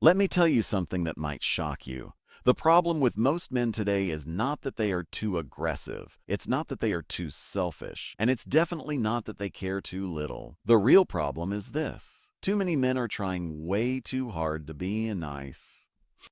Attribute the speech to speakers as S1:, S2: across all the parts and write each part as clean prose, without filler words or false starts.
S1: Let me tell you something that might shock you. The problem with most men today is not that they are too aggressive. It's not that they are too selfish. And it's definitely not that they care too little. The real problem is this. Too many men are trying way too hard to be nice.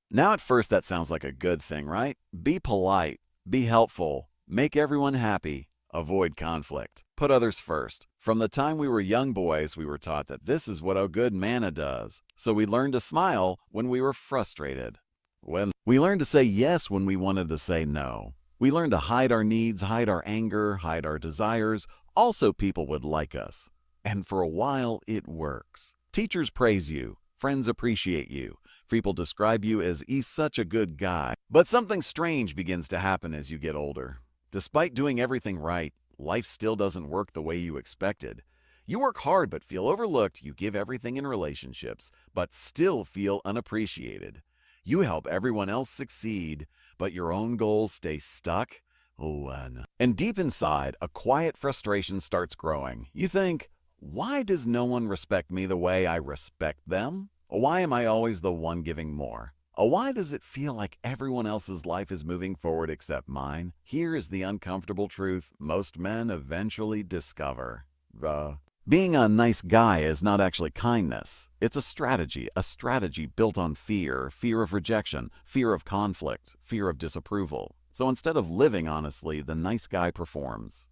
S1: Now at first that sounds like a good thing, right? Be polite, be helpful, make everyone happy, avoid conflict, put others first. From the time we were young boys, we were taught that this is what a good man does. So we learned to smile when we were frustrated. When we learned to say yes when we wanted to say no. We learned to hide our needs, hide our anger, hide our desires. Also, people would like us. And for a while, it works. Teachers praise you. Friends appreciate you. People describe you as "he's such a good guy." But something strange begins to happen as you get older. Despite doing everything right, life still doesn't work the way you expected. You work hard but feel overlooked. You give everything in relationships but still feel unappreciated. You help everyone else succeed, but your own goals stay stuck. And deep inside, a quiet frustration starts growing. You think, why does no one respect me the way I respect them? Why am I always the one giving more? Why does it feel like everyone else's life is moving forward except mine? Here is the uncomfortable truth most men eventually discover. Being a nice guy is not actually kindness. It's a strategy built on fear, fear of rejection, fear of conflict, fear of disapproval. So instead of living honestly, the nice guy performs.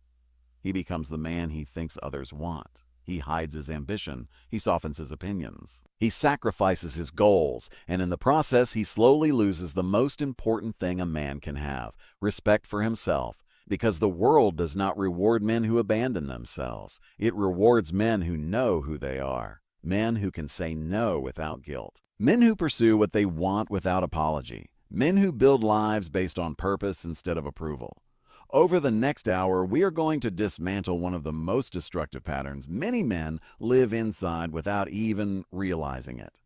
S1: He becomes the man he thinks others want. He hides his ambition. He softens his opinions. He sacrifices his goals, and in the process, he slowly loses the most important thing a man can have, respect for himself. Because the world does not reward men who abandon themselves. It rewards men who know who they are. Men who can say no without guilt. Men who pursue what they want without apology. Men who build lives based on purpose instead of approval. Over the next hour, we are going to dismantle one of the most destructive patterns many men live inside without even realizing it.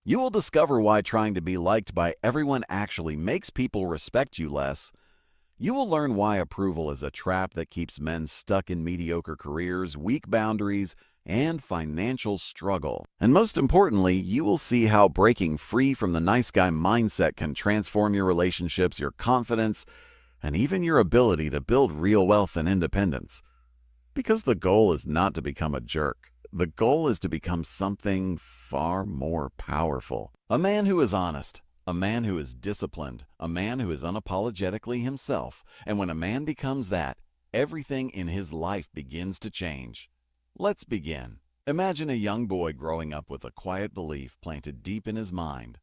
S1: You will discover why trying to be liked by everyone actually makes people respect you less. You will learn why approval is a trap that keeps men stuck in mediocre careers, weak boundaries, and financial struggle. And most importantly, you will see how breaking free from the nice guy mindset can transform your relationships, your confidence, and even your ability to build real wealth and independence. Because the goal is not to become a jerk. The goal is to become something far more powerful. A man who is honest. A man who is disciplined, a man who is unapologetically himself. And when a man becomes that, everything in his life begins to change. Let's begin. Imagine a young boy growing up with a quiet belief planted deep in his mind.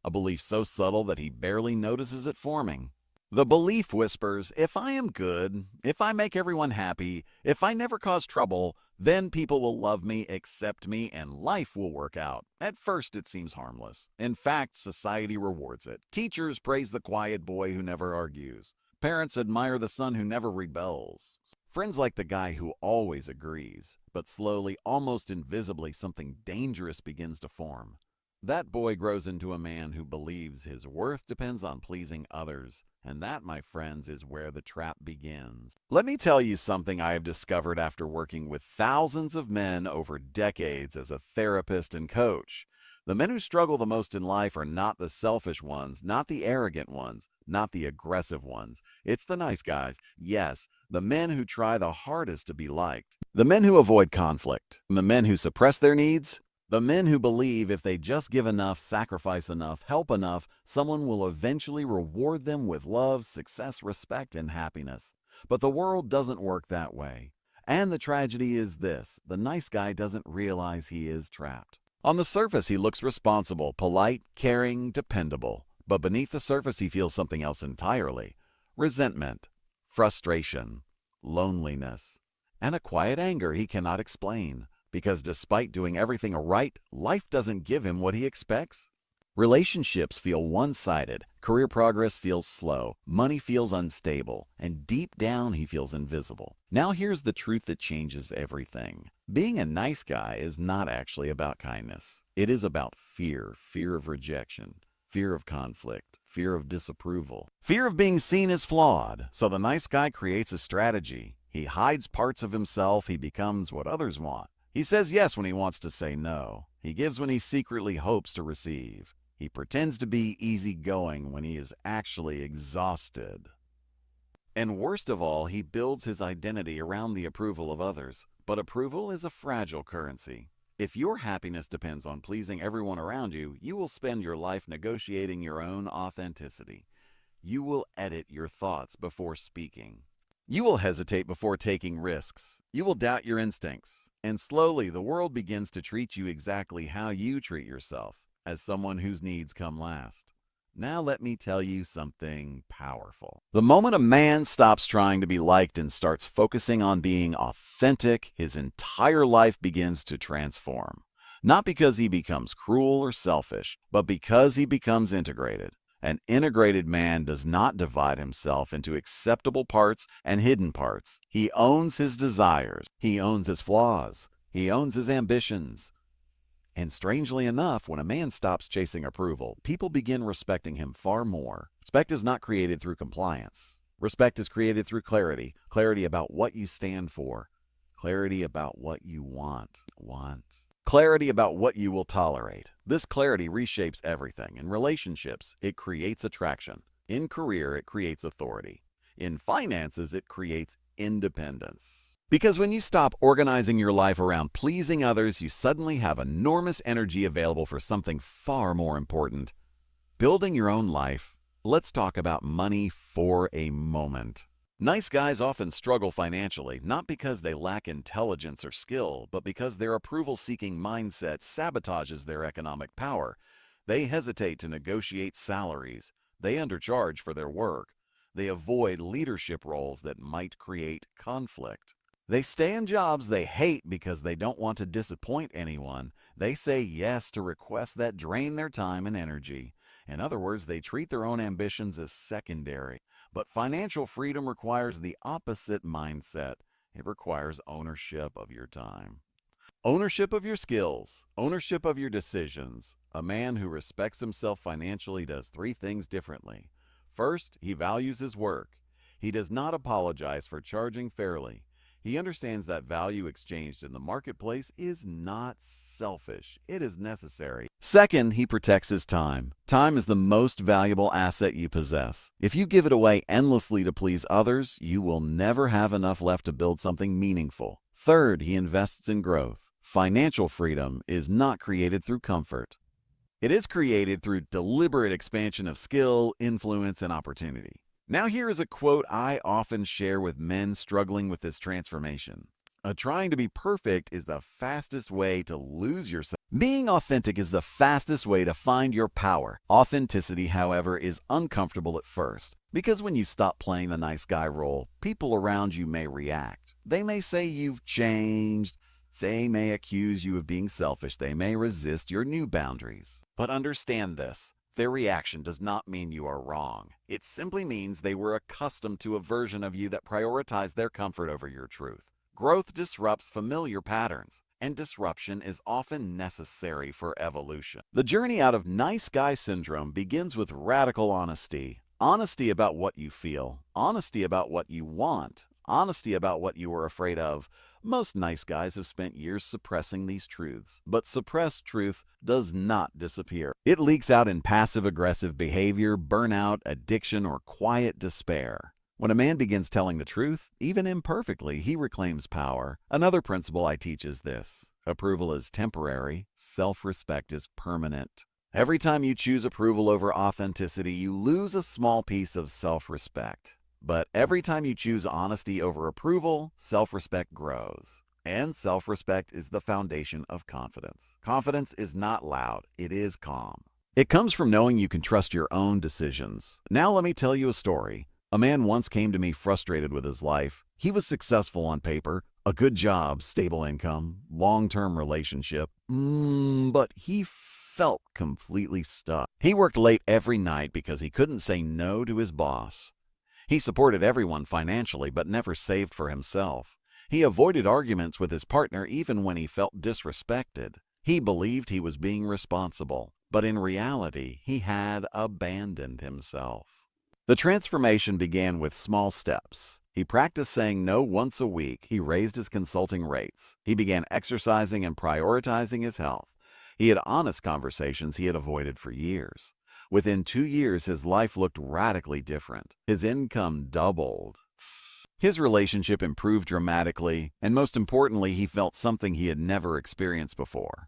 S1: A belief so subtle that he barely notices it forming. The belief whispers, if I am good, if I make everyone happy, if I never cause trouble, then people will love me, accept me, and life will work out. At first, it seems harmless. In fact, society rewards it. Teachers praise the quiet boy who never argues. Parents admire the son who never rebels. Friends like the guy who always agrees. But slowly, almost invisibly, something dangerous begins to form. That boy grows into a man who believes his worth depends on pleasing others. And that, my friends, is where the trap begins. Let me tell you something I have discovered after working with thousands of men over decades as a therapist and coach. The men who struggle the most in life are not the selfish ones, not the arrogant ones, not the aggressive ones. It's the nice guys. Yes, the men who try the hardest to be liked. The men who avoid conflict. The men who suppress their needs. The men who believe if they just give enough, sacrifice enough, help enough, someone will eventually reward them with love, success, respect, and happiness. But the world doesn't work that way. And the tragedy is this: the nice guy doesn't realize he is trapped. On the surface, he looks responsible, polite, caring, dependable. But beneath the surface, he feels something else entirely: resentment, frustration, loneliness, and a quiet anger he cannot explain. Because despite doing everything right, life doesn't give him what he expects. Relationships feel one-sided, career progress feels slow, money feels unstable, and deep down he feels invisible. Now here's the truth that changes everything. Being a nice guy is not actually about kindness. It is about fear, fear of rejection, fear of conflict, fear of disapproval, fear of being seen as flawed. So the nice guy creates a strategy. He hides parts of himself. He becomes what others want. He says yes when he wants to say no. He gives when he secretly hopes to receive. He pretends to be easygoing when he is actually exhausted. And worst of all, he builds his identity around the approval of others. But approval is a fragile currency. If your happiness depends on pleasing everyone around you, you will spend your life negotiating your own authenticity. You will edit your thoughts before speaking. You will hesitate before taking risks. You will doubt your instincts. And slowly, the world begins to treat you exactly how you treat yourself, as someone whose needs come last. Now let me tell you something powerful. The moment a man stops trying to be liked and starts focusing on being authentic, his entire life begins to transform. Not because he becomes cruel or selfish, but because he becomes integrated. An integrated man does not divide himself into acceptable parts and hidden parts. He owns his desires. He owns his flaws. He owns his ambitions. And strangely enough, when a man stops chasing approval, people begin respecting him far more. Respect is not created through compliance. Respect is created through clarity. Clarity about what you stand for. Clarity about what you want. Clarity about what you will tolerate. This clarity reshapes everything. In relationships, it creates attraction. In career, it creates authority. In finances, it creates independence. Because when you stop organizing your life around pleasing others, you suddenly have enormous energy available for something far more important. Building your own life. Let's talk about money for a moment. Nice guys often struggle financially, not because they lack intelligence or skill, but because their approval-seeking mindset sabotages their economic power. They hesitate to negotiate salaries. They undercharge for their work. They avoid leadership roles that might create conflict. They stay in jobs they hate because they don't want to disappoint anyone. They say yes to requests that drain their time and energy. In other words, they treat their own ambitions as secondary. But financial freedom requires the opposite mindset. It requires ownership of your time. Ownership of your skills. Ownership of your decisions. A man who respects himself financially does three things differently. First, he values his work. He does not apologize for charging fairly. He understands that value exchanged in the marketplace is not selfish. It is necessary. Second, he protects his time. Time is the most valuable asset you possess. If you give it away endlessly to please others, you will never have enough left to build something meaningful. Third, he invests in growth. Financial freedom is not created through comfort. It is created through deliberate expansion of skill, influence, and opportunity. Now here is a quote I often share with men struggling with this transformation. Trying to be perfect is the fastest way to lose yourself. Being authentic is the fastest way to find your power. Authenticity, however, is uncomfortable at first, because when you stop playing the nice guy role, people around you may react. They may say you've changed. They may accuse you of being selfish. They may resist your new boundaries. But understand this. Their reaction does not mean you are wrong. It simply means they were accustomed to a version of you that prioritized their comfort over your truth. Growth disrupts familiar patterns, and disruption is often necessary for evolution. The journey out of nice guy syndrome begins with radical honesty. Honesty about what you feel, honesty about what you want, honesty about what you are afraid of. Most nice guys have spent years suppressing these truths, but suppressed truth does not disappear. It leaks out in passive-aggressive behavior, burnout, addiction, or quiet despair. When a man begins telling the truth, even imperfectly, he reclaims power. Another principle I teach is this: approval is temporary, self-respect is permanent. Every time you choose approval over authenticity, you lose a small piece of self-respect. But every time you choose honesty over approval, self-respect grows. And self-respect is the foundation of confidence. Confidence is not loud, it is calm. It comes from knowing you can trust your own decisions. Now let me tell you a story. A man once came to me frustrated with his life. He was successful on paper, a good job, stable income, long-term relationship, but he felt completely stuck. He worked late every night because he couldn't say no to his boss. He supported everyone financially but never saved for himself. He avoided arguments with his partner even when he felt disrespected. He believed he was being responsible, but in reality, he had abandoned himself. The transformation began with small steps. He practiced saying no once a week. He raised his consulting rates. He began exercising and prioritizing his health. He had honest conversations he had avoided for years. Within 2 years, his life looked radically different. His income doubled. His relationship improved dramatically, and most importantly, he felt something he had never experienced before.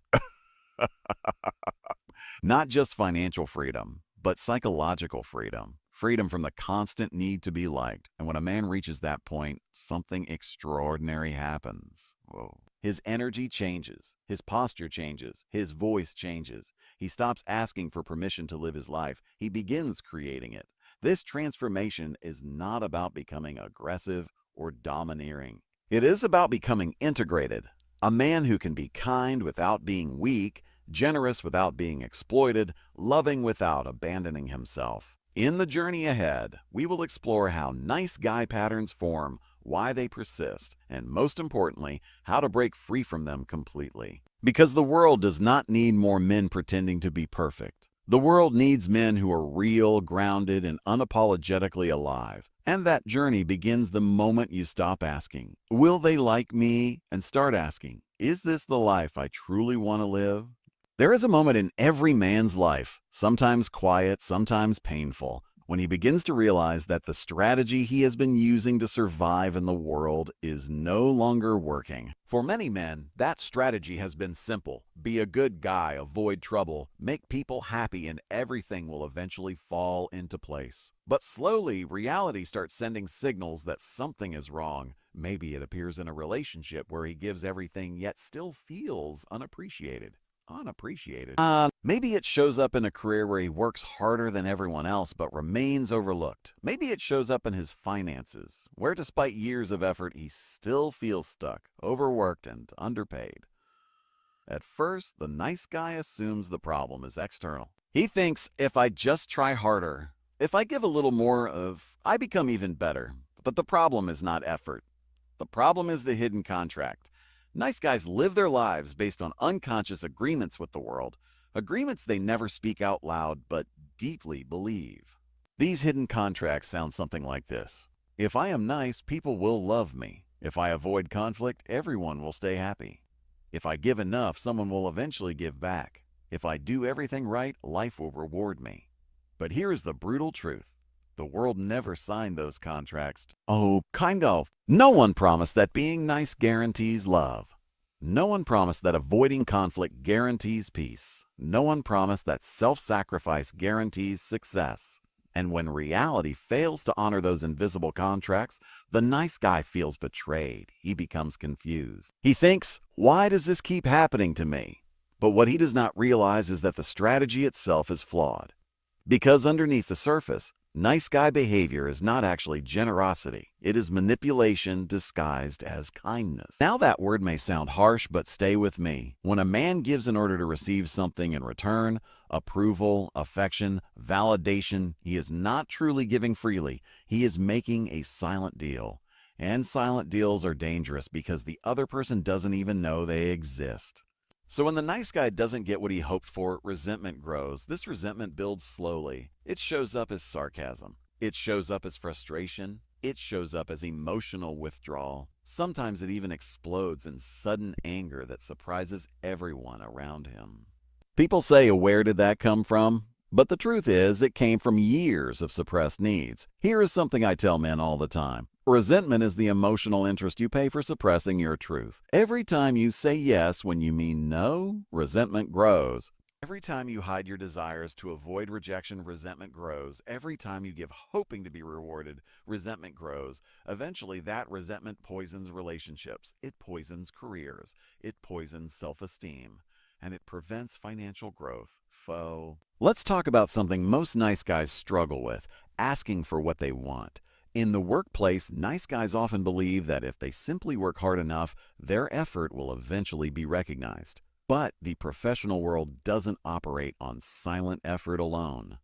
S1: Not just financial freedom, but psychological freedom. Freedom from the constant need to be liked. And when a man reaches that point, something extraordinary happens. Whoa. His energy changes, his posture changes, his voice changes. He stops asking for permission to live his life. He begins creating it. This transformation is not about becoming aggressive or domineering. It is about becoming integrated. A man who can be kind without being weak, generous without being exploited, loving without abandoning himself. In the journey ahead, we will explore how nice guy patterns form, why they persist, and most importantly, how to break free from them completely. Because the world does not need more men pretending to be perfect. The world needs men who are real, grounded, and unapologetically alive. And that journey begins the moment you stop asking, "Will they like me?" and start asking, "Is this the life I truly want to live?" There is a moment in every man's life, sometimes quiet, sometimes painful, when he begins to realize that the strategy he has been using to survive in the world is no longer working. For many men, that strategy has been simple. Be a good guy, avoid trouble, make people happy, and everything will eventually fall into place. But slowly, reality starts sending signals that something is wrong. Maybe it appears in a relationship where he gives everything yet still feels unappreciated. Maybe it shows up in a career where he works harder than everyone else but remains overlooked. Maybe it shows up in his finances, where despite years of effort, he still feels stuck, overworked, and underpaid. At first, the nice guy assumes the problem is external. He thinks, if I just try harder, if I give a little more I become even better. But the problem is not effort. The problem is the hidden contract. Nice guys live their lives based on unconscious agreements with the world, agreements they never speak out loud but deeply believe. These hidden contracts sound something like this. If I am nice, people will love me. If I avoid conflict, everyone will stay happy. If I give enough, someone will eventually give back. If I do everything right, life will reward me. But here is the brutal truth. The world never signed those contracts. Oh, kind of. No one promised that being nice guarantees love. No one promised that avoiding conflict guarantees peace. No one promised that self-sacrifice guarantees success. And when reality fails to honor those invisible contracts, the nice guy feels betrayed. He becomes confused. He thinks, why does this keep happening to me? But what he does not realize is that the strategy itself is flawed. Because underneath the surface, nice guy behavior is not actually generosity. It is manipulation disguised as kindness. Now that word may sound harsh, but stay with me. When a man gives in order to receive something in return, approval, affection, validation, he is not truly giving freely. He is making a silent deal. And silent deals are dangerous because the other person doesn't even know they exist. So when the nice guy doesn't get what he hoped for, resentment grows. This resentment builds slowly. It shows up as sarcasm. It shows up as frustration. It shows up as emotional withdrawal. Sometimes it even explodes in sudden anger that surprises everyone around him. People say, where did that come from? But the truth is, it came from years of suppressed needs. Here is something I tell men all the time. Resentment is the emotional interest you pay for suppressing your truth. Every time you say yes when you mean no, resentment grows. Every time you hide your desires to avoid rejection, resentment grows. Every time you give hoping to be rewarded, resentment grows. Eventually, that resentment poisons relationships. It poisons careers. It poisons self-esteem. And it prevents financial growth. Let's talk about something most nice guys struggle with, asking for what they want. In the workplace, nice guys often believe that if they simply work hard enough, their effort will eventually be recognized. But the professional world doesn't operate on silent effort alone.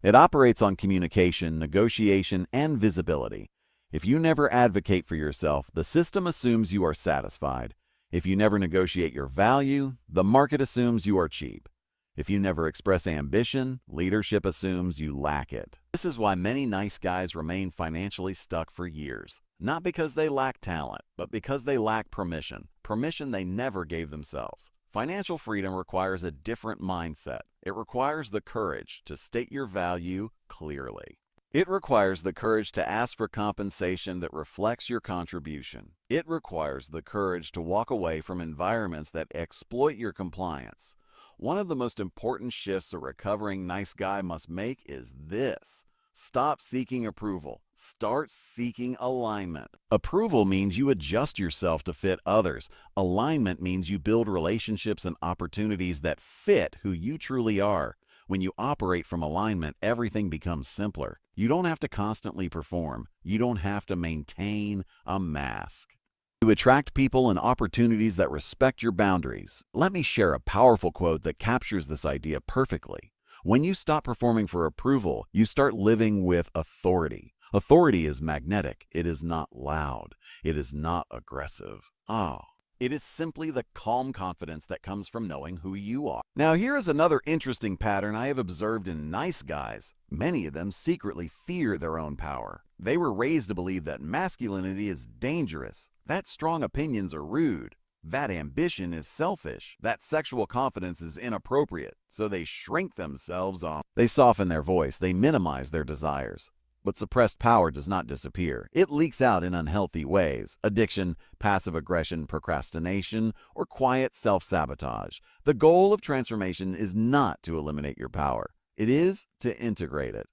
S1: It operates on communication, negotiation, and visibility. If you never advocate for yourself, the system assumes you are satisfied. If you never negotiate your value, the market assumes you are cheap. If you never express ambition, leadership assumes you lack it. This is why many nice guys remain financially stuck for years. Not because they lack talent, but because they lack permission. Permission they never gave themselves. Financial freedom requires a different mindset. It requires the courage to state your value clearly. It requires the courage to ask for compensation that reflects your contribution. It requires the courage to walk away from environments that exploit your compliance. One of the most important shifts a recovering nice guy must make is this. Stop seeking approval. Start seeking alignment. Approval means you adjust yourself to fit others. Alignment means you build relationships and opportunities that fit who you truly are. When you operate from alignment, everything becomes simpler. You don't have to constantly perform. You don't have to maintain a mask. To attract people and opportunities that respect your boundaries, let me share a powerful quote that captures this idea perfectly. When you stop performing for approval, you start living with authority. Authority is magnetic. It is not loud. It is not aggressive. It is simply the calm confidence that comes from knowing who you are. Now, here is another interesting pattern I have observed in nice guys. Many of them secretly fear their own power. They were raised to believe that masculinity is dangerous, that strong opinions are rude, that ambition is selfish, that sexual confidence is inappropriate, so they shrink themselves off. They soften their voice, they minimize their desires. But suppressed power does not disappear. It leaks out in unhealthy ways: addiction, passive aggression, procrastination, or quiet self-sabotage. The goal of transformation is not to eliminate your power. It is to integrate it.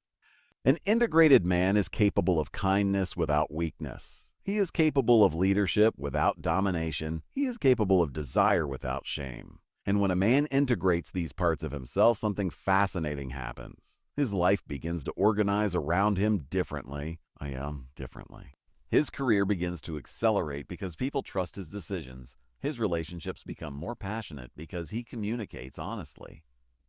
S1: An integrated man is capable of kindness without weakness. He is capable of leadership without domination. He is capable of desire without shame. And when a man integrates these parts of himself, something fascinating happens. His life begins to organize around him differently. His career begins to accelerate because people trust his decisions. His relationships become more passionate because he communicates honestly.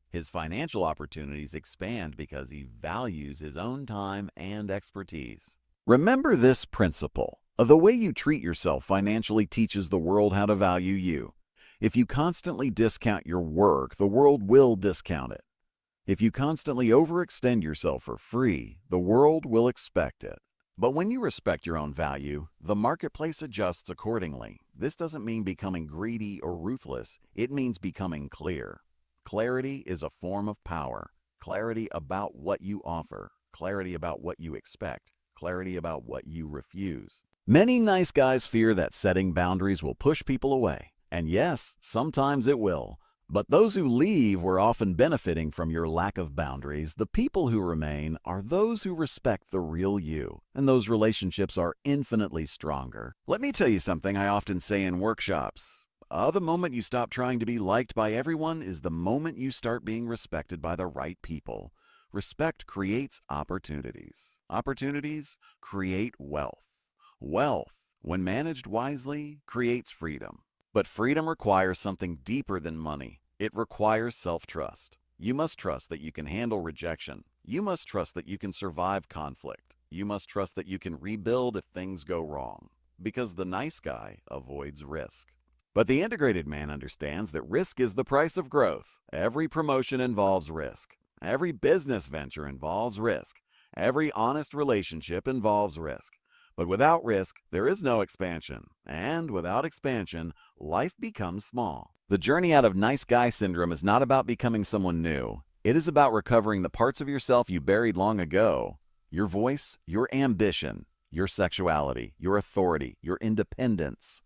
S1: His financial opportunities expand because he values his own time and expertise. Remember this principle. The way you treat yourself financially teaches the world how to value you. If you constantly discount your work, the world will discount it. If you constantly overextend yourself for free, the world will expect it. But when you respect your own value, the marketplace adjusts accordingly. This doesn't mean becoming greedy or ruthless. It means becoming clear. Clarity is a form of power. Clarity about what you offer. Clarity about what you expect. Clarity about what you refuse. Many nice guys fear that setting boundaries will push people away. And yes, sometimes it will. But those who leave were often benefiting from your lack of boundaries. The people who remain are those who respect the real you, and those relationships are infinitely stronger. Let me tell you something I often say in workshops. The moment you stop trying to be liked by everyone is the moment you start being respected by the right people. Respect creates opportunities. Opportunities create wealth. Wealth, when managed wisely, creates freedom. But freedom requires something deeper than money. It requires self-trust. You must trust that you can handle rejection. You must trust that you can survive conflict. You must trust that you can rebuild if things go wrong. Because the nice guy avoids risk. But the integrated man understands that risk is the price of growth. Every promotion involves risk. Every business venture involves risk. Every honest relationship involves risk. But without risk, there is no expansion. And without expansion, life becomes small. The journey out of nice guy syndrome is not about becoming someone new. It is about recovering the parts of yourself you buried long ago. Your voice, your ambition, your sexuality, your authority, your independence.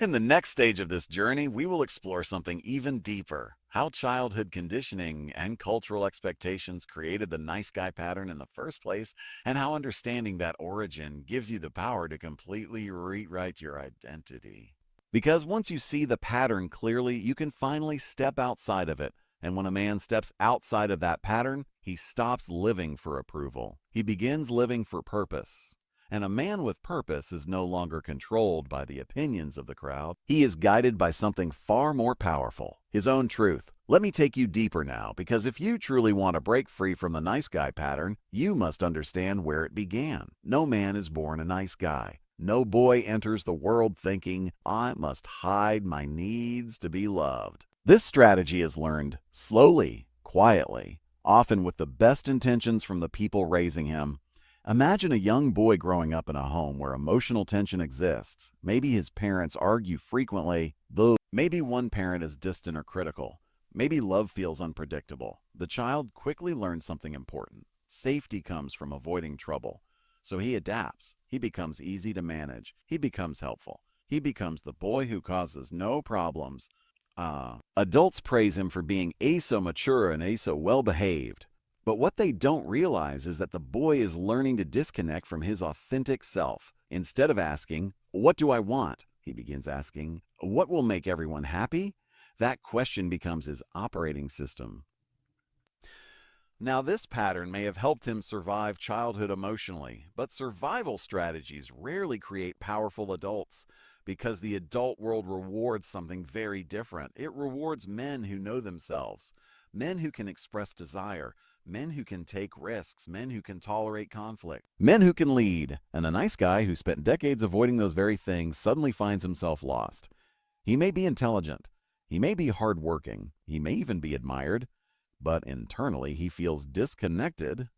S1: In the next stage of this journey, we will explore something even deeper. How childhood conditioning and cultural expectations created the nice guy pattern in the first place, and how understanding that origin gives you the power to completely rewrite your identity. Because once you see the pattern clearly, you can finally step outside of it. And when a man steps outside of that pattern, he stops living for approval. He begins living for purpose. And a man with purpose is no longer controlled by the opinions of the crowd. He is guided by something far more powerful, his own truth. Let me take you deeper now, because if you truly want to break free from the nice guy pattern, you must understand where it began. No man is born a nice guy. No boy enters the world thinking, I must hide my needs to be loved. This strategy is learned slowly, quietly, often with the best intentions from the people raising him. Imagine a young boy growing up in a home where emotional tension exists. Maybe his parents argue frequently, though Maybe one parent is distant or critical. Maybe love feels unpredictable. The child quickly learns something important. Safety comes from avoiding trouble. So he adapts. He becomes easy to manage. He becomes helpful. He becomes the boy who causes no problems. Adults praise him for being so mature and so well-behaved. But what they don't realize is that the boy is learning to disconnect from his authentic self. Instead of asking, "What do I want?" he begins asking, "What will make everyone happy?" That question becomes his operating system. Now, this pattern may have helped him survive childhood emotionally, but survival strategies rarely create powerful adults because the adult world rewards something very different. It rewards men who know themselves, men who can express desire, men who can take risks, men who can tolerate conflict, men who can lead. And a nice guy who spent decades avoiding those very things suddenly finds himself lost. He may be intelligent, he may be hardworking, he may even be admired, but internally he feels disconnected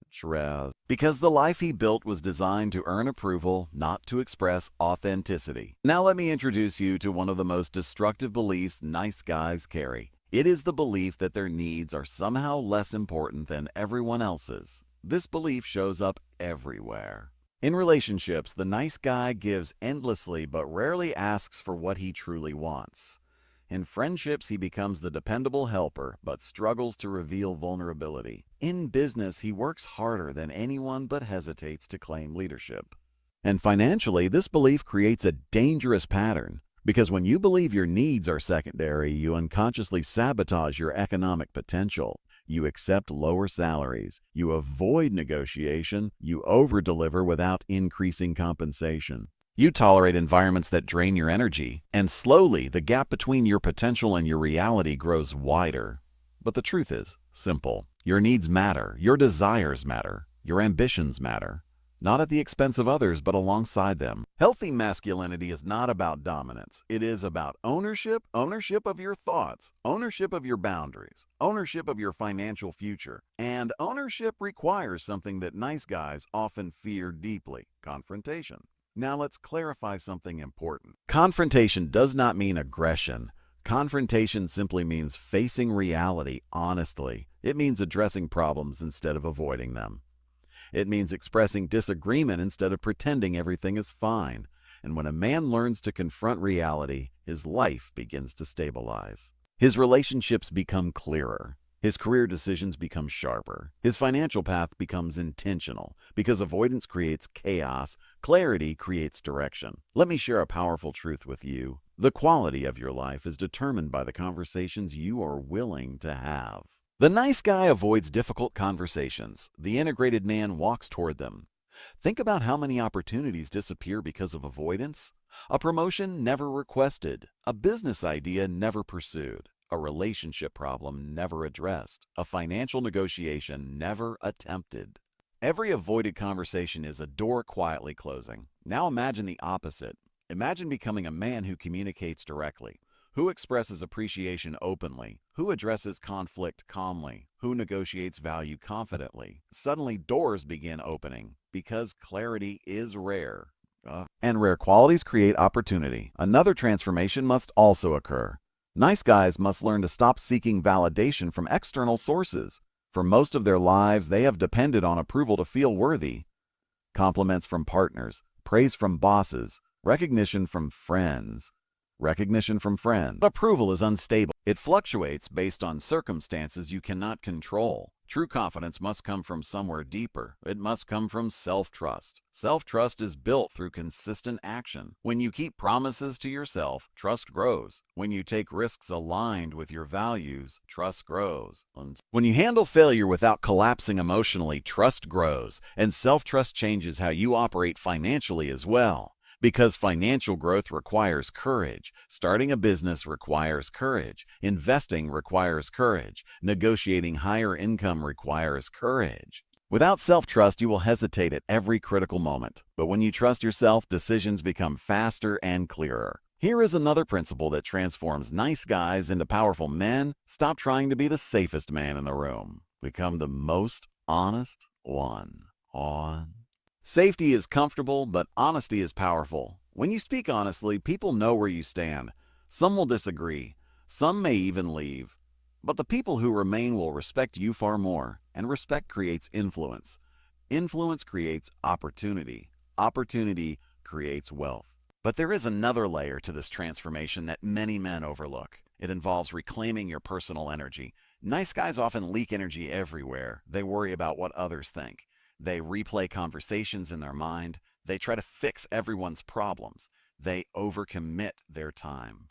S1: because the life he built was designed to earn approval, not to express authenticity. Now let me introduce you to one of the most destructive beliefs nice guys carry. It is the belief that their needs are somehow less important than everyone else's. This belief shows up everywhere. In relationships, the nice guy gives endlessly but rarely asks for what he truly wants. In friendships, he becomes the dependable helper, but struggles to reveal vulnerability. In business, he works harder than anyone but hesitates to claim leadership. And financially, this belief creates a dangerous pattern, because when you believe your needs are secondary, you unconsciously sabotage your economic potential. You accept lower salaries, you avoid negotiation, you over-deliver without increasing compensation. You tolerate environments that drain your energy, and slowly the gap between your potential and your reality grows wider. But the truth is simple. Your needs matter, your desires matter, your ambitions matter. Not at the expense of others, but alongside them. Healthy masculinity is not about dominance. It is about ownership of your thoughts, ownership of your boundaries, ownership of your financial future. And ownership requires something that nice guys often fear deeply: confrontation. Now let's clarify something important. Confrontation does not mean aggression. Confrontation simply means facing reality honestly. It means addressing problems instead of avoiding them. It means expressing disagreement instead of pretending everything is fine. And when a man learns to confront reality, his life begins to stabilize. His relationships become clearer. His career decisions become sharper. His financial path becomes intentional, because avoidance creates chaos, clarity creates direction. Let me share a powerful truth with you. The quality of your life is determined by the conversations you are willing to have. The nice guy avoids difficult conversations. The integrated man walks toward them. Think about how many opportunities disappear because of avoidance. A promotion never requested. A business idea never pursued. A relationship problem never addressed. A financial negotiation never attempted. Every avoided conversation is a door quietly closing. Now imagine the opposite. Imagine becoming a man who communicates directly, who expresses appreciation openly, who addresses conflict calmly, who negotiates value confidently. Suddenly, doors begin opening because clarity is rare. And rare qualities create opportunity. Another transformation must also occur. Nice guys must learn to stop seeking validation from external sources. For most of their lives, they have depended on approval to feel worthy. Compliments from partners, praise from bosses, recognition from friends. Approval is unstable. It fluctuates based on circumstances you cannot control. True confidence must come from somewhere deeper. It must come from self-trust. Self-trust is built through consistent action. When you keep promises to yourself, trust grows. When you take risks aligned with your values, trust grows. And when you handle failure without collapsing emotionally, trust grows. And self-trust changes how you operate financially as well. Because financial growth requires courage. Starting a business requires courage. Investing requires courage. Negotiating higher income requires courage. Without self-trust, you will hesitate at every critical moment. But when you trust yourself, decisions become faster and clearer. Here is another principle that transforms nice guys into powerful men. Stop trying to be the safest man in the room. Become the most honest one. Safety is comfortable, but honesty is powerful. When you speak honestly, people know where you stand. Some will disagree. Some may even leave. But the people who remain will respect you far more, and respect creates influence. Influence creates opportunity. Opportunity creates wealth. But there is another layer to this transformation that many men overlook. It involves reclaiming your personal energy. Nice guys often leak energy everywhere. They worry about what others think. They replay conversations in their mind. They try to fix everyone's problems. They overcommit their time.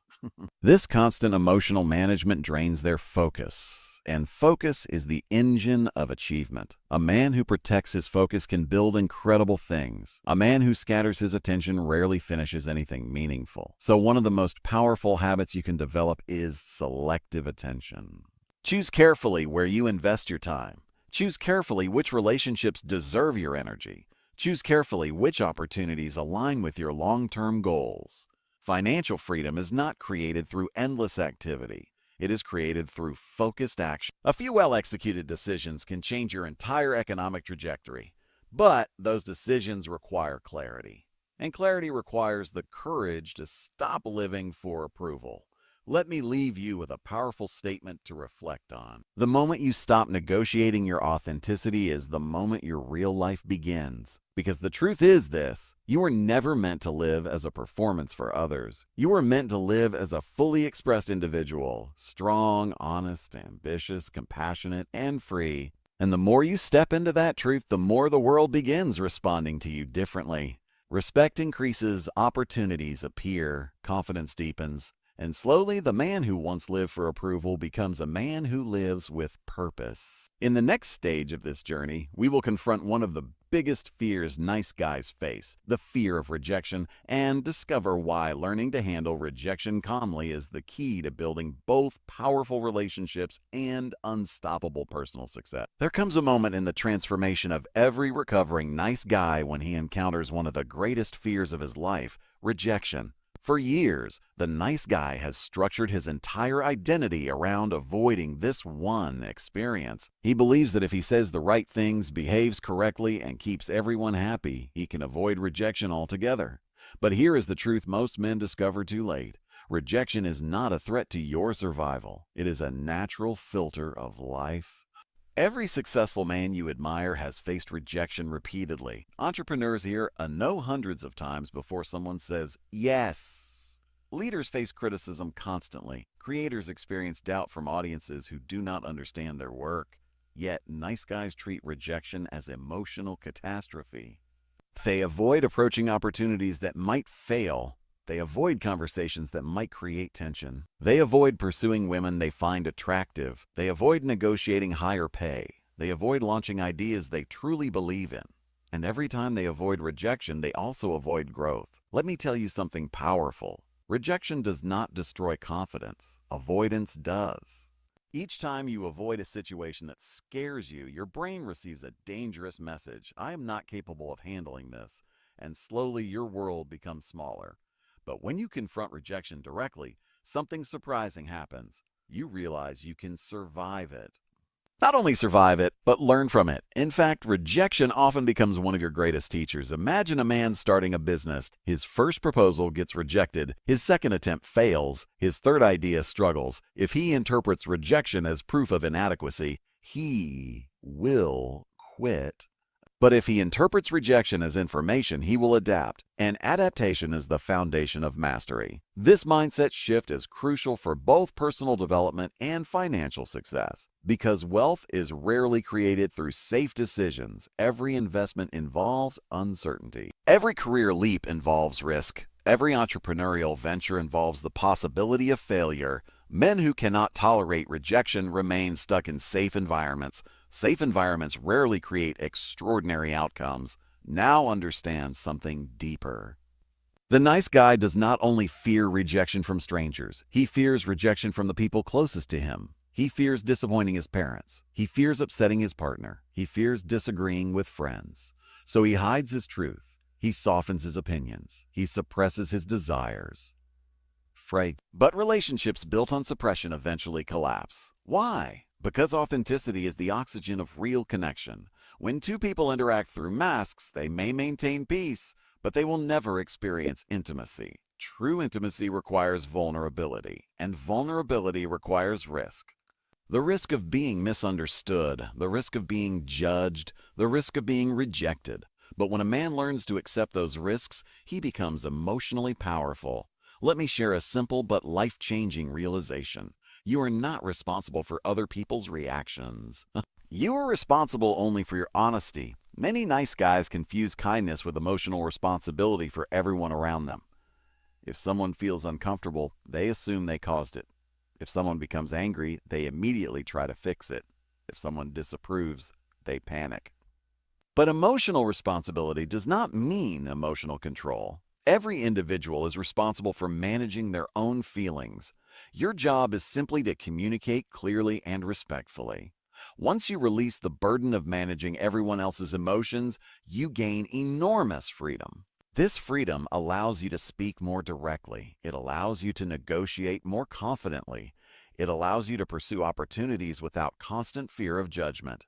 S1: This constant emotional management drains their focus. And focus is the engine of achievement. A man who protects his focus can build incredible things. A man who scatters his attention rarely finishes anything meaningful. So one of the most powerful habits you can develop is selective attention. Choose carefully where you invest your time. Choose carefully which relationships deserve your energy. Choose carefully which opportunities align with your long-term goals. Financial freedom is not created through endless activity. It is created through focused action. A few well-executed decisions can change your entire economic trajectory, but those decisions require clarity. And clarity requires the courage to stop living for approval. Let me leave you with a powerful statement to reflect on. The moment you stop negotiating your authenticity is the moment your real life begins. Because the truth is this: you were never meant to live as a performance for others. You were meant to live as a fully expressed individual, strong, honest, ambitious, compassionate, and free. And the more you step into that truth, the more the world begins responding to you differently. Respect increases, opportunities appear, confidence deepens. And slowly, the man who once lived for approval becomes a man who lives with purpose. In the next stage of this journey, we will confront one of the biggest fears nice guys face, the fear of rejection, and discover why learning to handle rejection calmly is the key to building both powerful relationships and unstoppable personal success. There comes a moment in the transformation of every recovering nice guy when he encounters one of the greatest fears of his life: rejection. For years, the nice guy has structured his entire identity around avoiding this one experience. He believes that if he says the right things, behaves correctly, and keeps everyone happy, he can avoid rejection altogether. But here is the truth most men discover too late. Rejection is not a threat to your survival. It is a natural filter of life. Every successful man you admire has faced rejection repeatedly. Entrepreneurs hear a no hundreds of times before someone says yes. Leaders face criticism constantly. Creators experience doubt from audiences who do not understand their work. Yet, nice guys treat rejection as emotional catastrophe. They avoid approaching opportunities that might fail. They avoid conversations that might create tension. They avoid pursuing women they find attractive. They avoid negotiating higher pay. They avoid launching ideas they truly believe in. And every time they avoid rejection, they also avoid growth. Let me tell you something powerful. Rejection does not destroy confidence. Avoidance does. Each time you avoid a situation that scares you, your brain receives a dangerous message: I am not capable of handling this. And slowly your world becomes smaller. But when you confront rejection directly, something surprising happens. You realize you can survive it. Not only survive it, but learn from it. In fact, rejection often becomes one of your greatest teachers. Imagine a man starting a business. His first proposal gets rejected. His second attempt fails. His third idea struggles. If he interprets rejection as proof of inadequacy, he will quit. But if he interprets rejection as information, he will adapt, and adaptation is the foundation of mastery. This mindset shift is crucial for both personal development and financial success, because wealth is rarely created through safe decisions. Every investment involves uncertainty. Every career leap involves risk. Every entrepreneurial venture involves the possibility of failure. Men who cannot tolerate rejection remain stuck in safe environments. Safe environments rarely create extraordinary outcomes. Now understand something deeper. The nice guy does not only fear rejection from strangers, he fears rejection from the people closest to him. He fears disappointing his parents. He fears upsetting his partner. He fears disagreeing with friends. So he hides his truth. He softens his opinions. He suppresses his desires. But relationships built on suppression eventually collapse. Why? Because authenticity is the oxygen of real connection. When two people interact through masks, they may maintain peace, but they will never experience intimacy. True intimacy requires vulnerability, and vulnerability requires risk. The risk of being misunderstood, the risk of being judged, the risk of being rejected. But when a man learns to accept those risks, he becomes emotionally powerful. Let me share a simple but life-changing realization. You are not responsible for other people's reactions. You are responsible only for your honesty. Many nice guys confuse kindness with emotional responsibility for everyone around them. If someone feels uncomfortable, they assume they caused it. If someone becomes angry, they immediately try to fix it. If someone disapproves, they panic. But emotional responsibility does not mean emotional control. Every individual is responsible for managing their own feelings. Your job is simply to communicate clearly and respectfully. Once you release the burden of managing everyone else's emotions, you gain enormous freedom. This freedom allows you to speak more directly. It allows you to negotiate more confidently. It allows you to pursue opportunities without constant fear of judgment.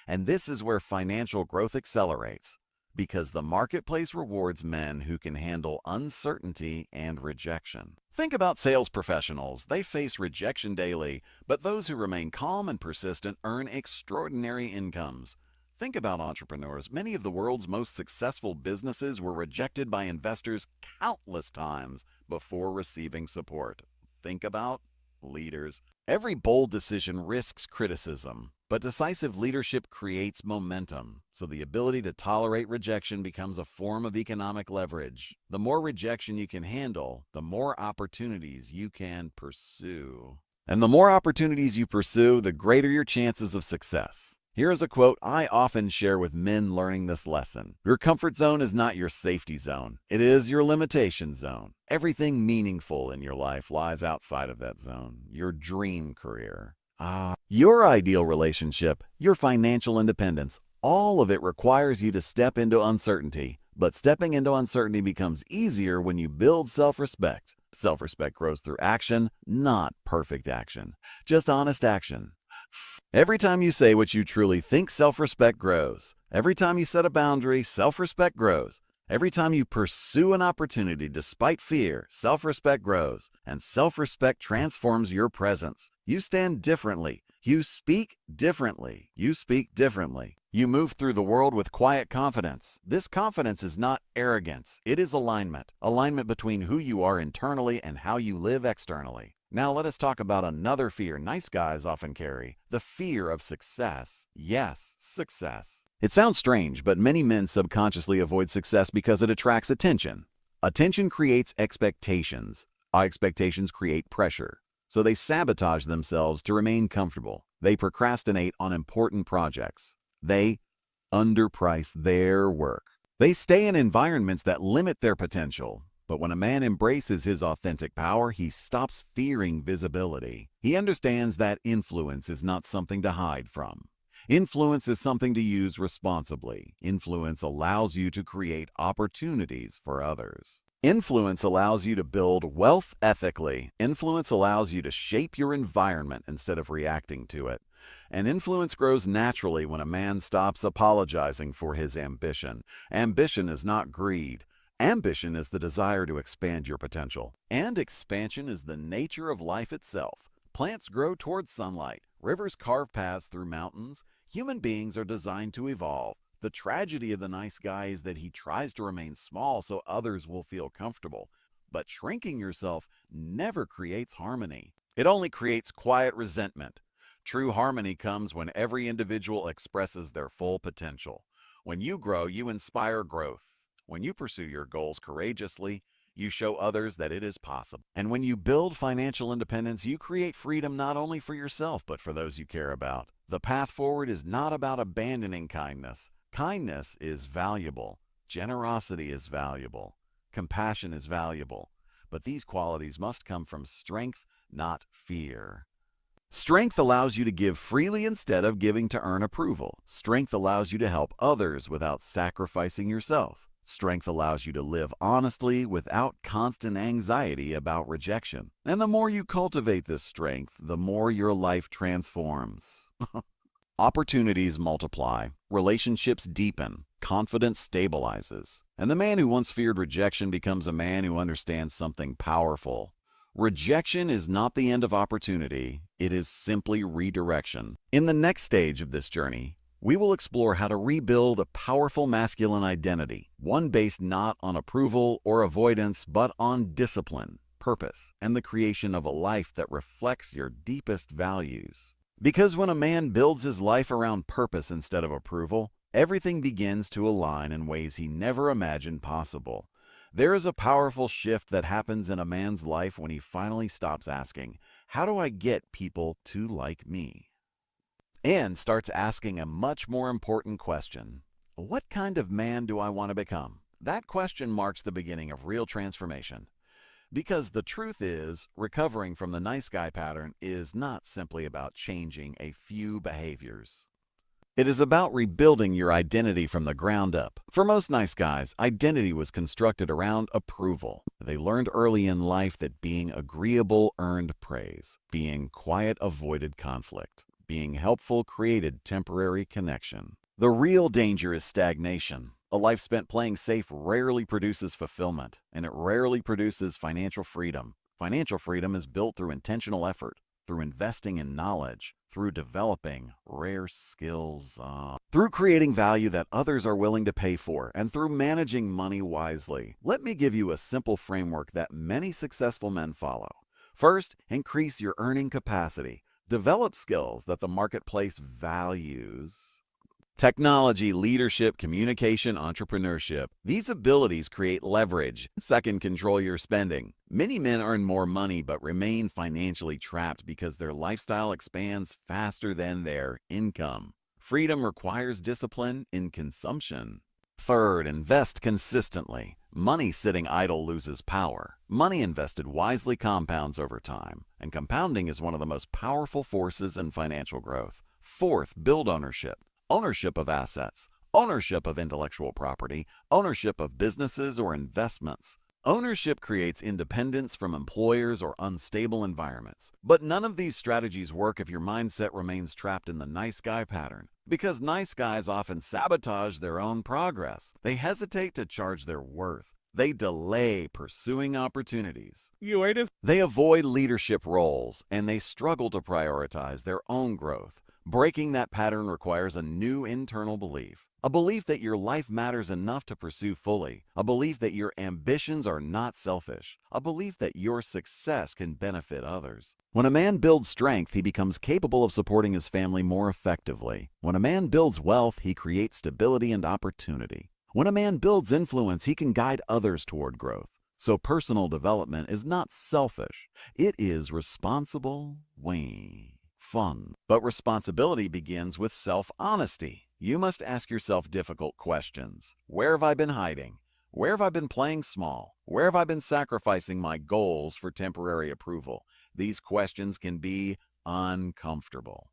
S1: And this is where financial growth accelerates, because the marketplace rewards men who can handle uncertainty and rejection. Think about sales professionals. They face rejection daily, but those who remain calm and persistent earn extraordinary incomes. Think about entrepreneurs. Many of the world's most successful businesses were rejected by investors countless times before receiving support. Think about leaders. Every bold decision risks criticism, but decisive leadership creates momentum, so the ability to tolerate rejection becomes a form of economic leverage. The more rejection you can handle, the more opportunities you can pursue. And the more opportunities you pursue, the greater your chances of success. Here is a quote I often share with men learning this lesson. Your comfort zone is not your safety zone. It is your limitation zone. Everything meaningful in your life lies outside of that zone. Your dream career, your ideal relationship, your financial independence, all of it requires you to step into uncertainty. But stepping into uncertainty becomes easier when you build self-respect. Self-respect grows through action, not perfect action, just honest action. Every time you say what you truly think, self-respect grows. Every time you set a boundary, self-respect grows. Every time you pursue an opportunity despite fear, self-respect grows. And self-respect transforms your presence. You stand differently. You speak differently. You speak differently. You move through the world with quiet confidence. This confidence is not arrogance. It is alignment. Alignment between who you are internally and how you live externally. Now let us talk about another fear nice guys often carry, the fear of success. Yes, success. It sounds strange, but many men subconsciously avoid success because it attracts attention. Attention creates expectations. Our expectations create pressure. So they sabotage themselves to remain comfortable. They procrastinate on important projects. They underprice their work. They stay in environments that limit their potential. But when a man embraces his authentic power, he stops fearing visibility. He understands that influence is not something to hide from. Influence is something to use responsibly. Influence allows you to create opportunities for others. Influence allows you to build wealth ethically. Influence allows you to shape your environment instead of reacting to it. And influence grows naturally when a man stops apologizing for his ambition. Ambition is not greed. Ambition is the desire to expand your potential. And expansion is the nature of life itself. Plants grow towards sunlight. Rivers carve paths through mountains. Human beings are designed to evolve. The tragedy of the nice guy is that he tries to remain small so others will feel comfortable. But shrinking yourself never creates harmony. It only creates quiet resentment. True harmony comes when every individual expresses their full potential. When you grow, you inspire growth. When you pursue your goals courageously, you show others that it is possible. And when you build financial independence, you create freedom not only for yourself, but for those you care about. The path forward is not about abandoning kindness. Kindness is valuable. Generosity is valuable. Compassion is valuable. But these qualities must come from strength, not fear. Strength allows you to give freely instead of giving to earn approval. Strength allows you to help others without sacrificing yourself. Strength allows you to live honestly without constant anxiety about rejection. And the more you cultivate this strength, the more your life transforms. Opportunities multiply, relationships deepen, confidence stabilizes, and the man who once feared rejection becomes a man who understands something powerful. Rejection is not the end of opportunity, it is simply redirection. In the next stage of this journey, we will explore how to rebuild a powerful masculine identity, one based not on approval or avoidance, but on discipline, purpose, and the creation of a life that reflects your deepest values. Because when a man builds his life around purpose instead of approval, everything begins to align in ways he never imagined possible. There is a powerful shift that happens in a man's life when he finally stops asking, "How do I get people to like me?" and starts asking a much more important question. What kind of man do I want to become? That question marks the beginning of real transformation. Because the truth is, recovering from the nice guy pattern is not simply about changing a few behaviors. It is about rebuilding your identity from the ground up. For most nice guys, identity was constructed around approval. They learned early in life that being agreeable earned praise, being quiet avoided conflict, being helpful created temporary connection. The real danger is stagnation. A life spent playing safe rarely produces fulfillment, and it rarely produces financial freedom. Financial freedom is built through intentional effort, through investing in knowledge, through developing rare skills, through creating value that others are willing to pay for, and through managing money wisely. Let me give you a simple framework that many successful men follow. First, increase your earning capacity. Develop skills that the marketplace values. Technology, leadership, communication, entrepreneurship. These abilities create leverage. Second, control your spending. Many men earn more money but remain financially trapped because their lifestyle expands faster than their income. Freedom requires discipline in consumption. Third, invest consistently. Money sitting idle loses power. Money invested wisely compounds over time, and compounding is one of the most powerful forces in financial growth. Fourth, build ownership. Ownership of assets, ownership of intellectual property, ownership of businesses or investments. Ownership creates independence from employers or unstable environments. But none of these strategies work if your mindset remains trapped in the nice guy pattern. Because nice guys often sabotage their own progress. They hesitate to charge their worth. They delay pursuing opportunities. They avoid leadership roles, and they struggle to prioritize their own growth. Breaking that pattern requires a new internal belief. A belief that your life matters enough to pursue fully. A belief that your ambitions are not selfish. A belief that your success can benefit others. When a man builds strength, he becomes capable of supporting his family more effectively. When a man builds wealth, he creates stability and opportunity. When a man builds influence, he can guide others toward growth. So personal development is not selfish. It is responsible, fun. But responsibility begins with self-honesty. You must ask yourself difficult questions. Where have I been hiding? Where have I been playing small? Where have I been sacrificing my goals for temporary approval? These questions can be uncomfortable.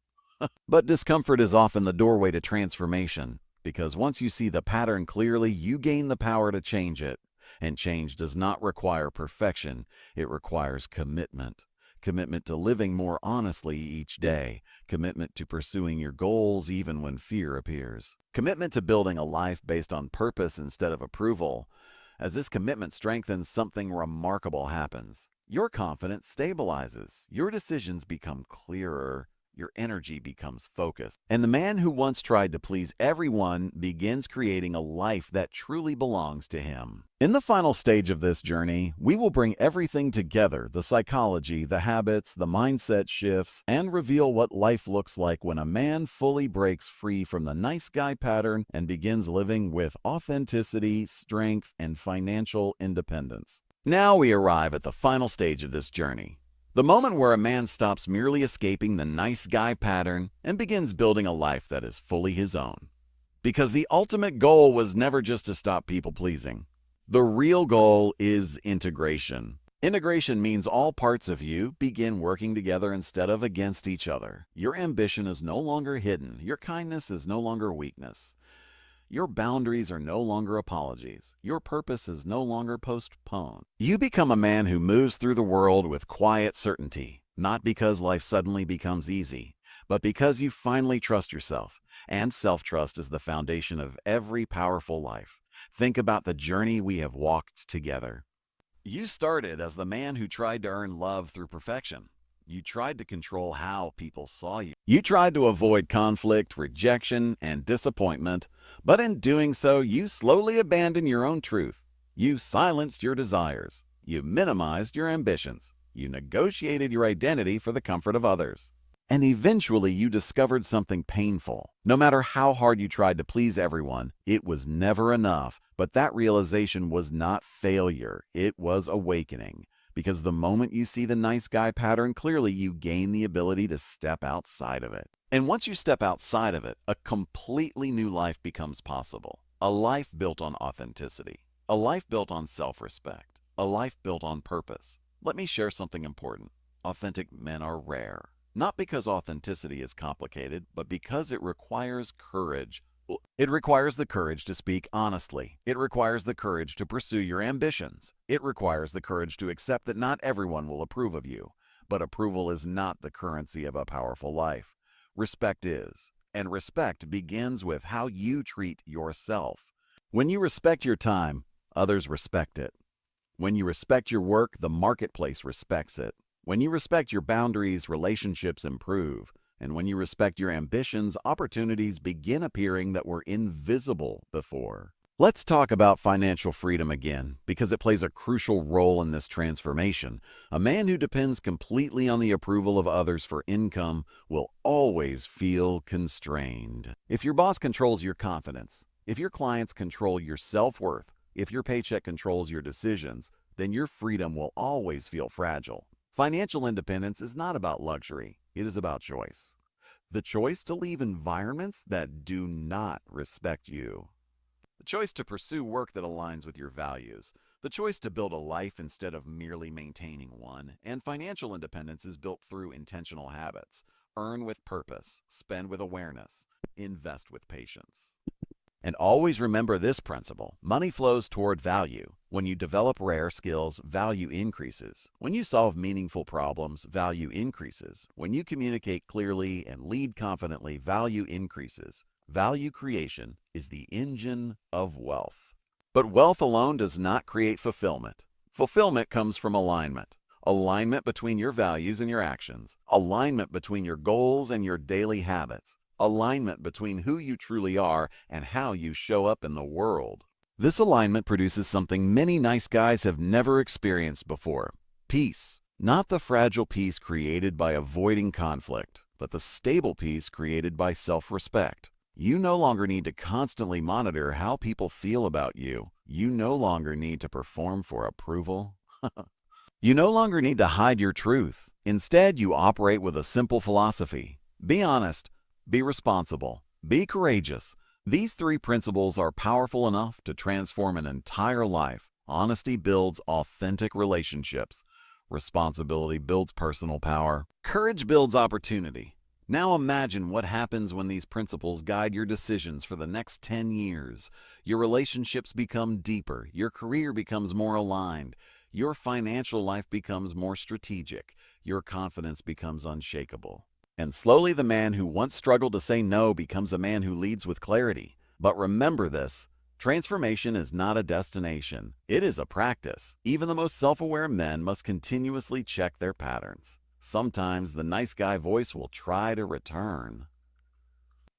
S1: But discomfort is often the doorway to transformation, because once you see the pattern clearly, you gain the power to change it. And change does not require perfection, it requires commitment. Commitment to living more honestly each day. Commitment to pursuing your goals even when fear appears. Commitment to building a life based on purpose instead of approval. As this commitment strengthens, something remarkable happens. Your confidence stabilizes. Your decisions become clearer. Your energy becomes focused. And the man who once tried to please everyone begins creating a life that truly belongs to him. In the final stage of this journey, we will bring everything together, the psychology, the habits, the mindset shifts, and reveal what life looks like when a man fully breaks free from the nice guy pattern and begins living with authenticity, strength, and financial independence. Now we arrive at the final stage of this journey. The moment where a man stops merely escaping the nice guy pattern and begins building a life that is fully his own. Because the ultimate goal was never just to stop people pleasing. The real goal is integration. Integration means all parts of you begin working together instead of against each other. Your ambition is no longer hidden. Your kindness is no longer weakness. Your boundaries are no longer apologies. Your purpose is no longer postponed. You become a man who moves through the world with quiet certainty, not because life suddenly becomes easy, but because you finally trust yourself. And self-trust is the foundation of every powerful life. Think about the journey we have walked together. You started as the man who tried to earn love through perfection. You tried to control how people saw you. You tried to avoid conflict, rejection, and disappointment, but in doing so, you slowly abandoned your own truth. You silenced your desires. You minimized your ambitions. You negotiated your identity for the comfort of others. And eventually you discovered something painful. No matter how hard you tried to please everyone, it was never enough. But that realization was not failure, it was awakening. Because the moment you see the nice guy pattern clearly, you gain the ability to step outside of it. And once you step outside of it, a completely new life becomes possible. A life built on authenticity. A life built on self-respect. A life built on purpose. Let me share something important. Authentic men are rare. Not because authenticity is complicated, but because it requires courage. It requires the courage to speak honestly. It requires the courage to pursue your ambitions. It requires the courage to accept that not everyone will approve of you. But approval is not the currency of a powerful life. Respect is. And respect begins with how you treat yourself. When you respect your time, others respect it. When you respect your work, the marketplace respects it. When you respect your boundaries, relationships improve. And when you respect your ambitions, opportunities begin appearing that were invisible before. Let's talk about financial freedom again, because it plays a crucial role in this transformation. A man who depends completely on the approval of others for income will always feel constrained. If your boss controls your confidence, if your clients control your self-worth, if your paycheck controls your decisions, then your freedom will always feel fragile. Financial independence is not about luxury, it is about choice. The choice to leave environments that do not respect you. The choice to pursue work that aligns with your values. The choice to build a life instead of merely maintaining one. And financial independence is built through intentional habits. Earn with purpose, spend with awareness, invest with patience. And always remember this principle. Money flows toward value. When you develop rare skills, value increases. When you solve meaningful problems, value increases. When you communicate clearly and lead confidently, value increases. Value creation is the engine of wealth. But wealth alone does not create fulfillment. Fulfillment comes from alignment. Alignment between your values and your actions. Alignment between your goals and your daily habits. Alignment between who you truly are and how you show up in the world. This alignment produces something many nice guys have never experienced before. Peace. Not the fragile peace created by avoiding conflict, but the stable peace created by self-respect. You no longer need to constantly monitor how people feel about you. You no longer need to perform for approval. You no longer need to hide your truth. Instead, you operate with a simple philosophy. Be honest. Be responsible. Be courageous. These three principles are powerful enough to transform an entire life. Honesty builds authentic relationships. Responsibility builds personal power. Courage builds opportunity. Now imagine what happens when these principles guide your decisions for the next 10 years. Your relationships become deeper. Your career becomes more aligned. Your financial life becomes more strategic. Your confidence becomes unshakable. And slowly the man who once struggled to say no becomes a man who leads with clarity. But remember this, transformation is not a destination. It is a practice. Even the most self-aware men must continuously check their patterns. Sometimes the nice guy voice will try to return.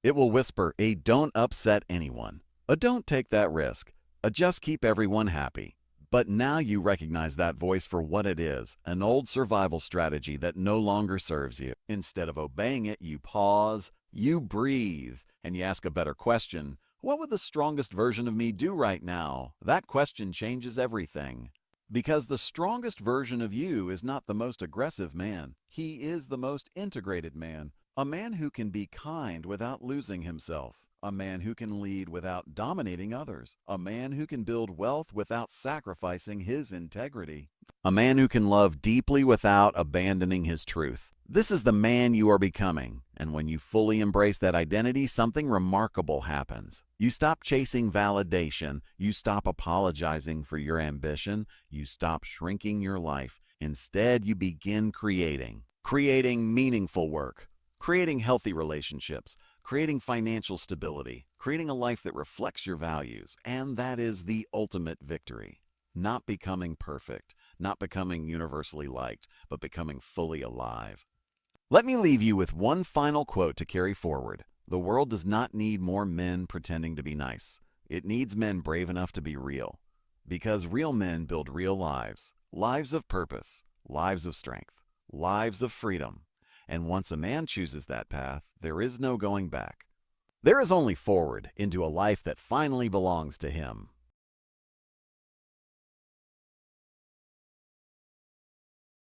S1: It will whisper, don't upset anyone. Don't take that risk. Just keep everyone happy. But now you recognize that voice for what it is, an old survival strategy that no longer serves you. Instead of obeying it, you pause, you breathe, and you ask a better question. What would the strongest version of me do right now? That question changes everything. Because the strongest version of you is not the most aggressive man. He is the most integrated man. A man who can be kind without losing himself. A man who can lead without dominating others. A man who can build wealth without sacrificing his integrity. A man who can love deeply without abandoning his truth. This is the man you are becoming. And when you fully embrace that identity, something remarkable happens. You stop chasing validation. You stop apologizing for your ambition. You stop shrinking your life. Instead, you begin creating. Creating meaningful work. Creating healthy relationships, creating financial stability, creating a life that reflects your values, and that is the ultimate victory. Not becoming perfect, not becoming universally liked, but becoming fully alive. Let me leave you with one final quote to carry forward. The world does not need more men pretending to be nice. It needs men brave enough to be real. Because real men build real lives, lives of purpose, lives of strength, lives of freedom. And once a man chooses that path, there is no going back. There is only forward into a life that finally belongs to him.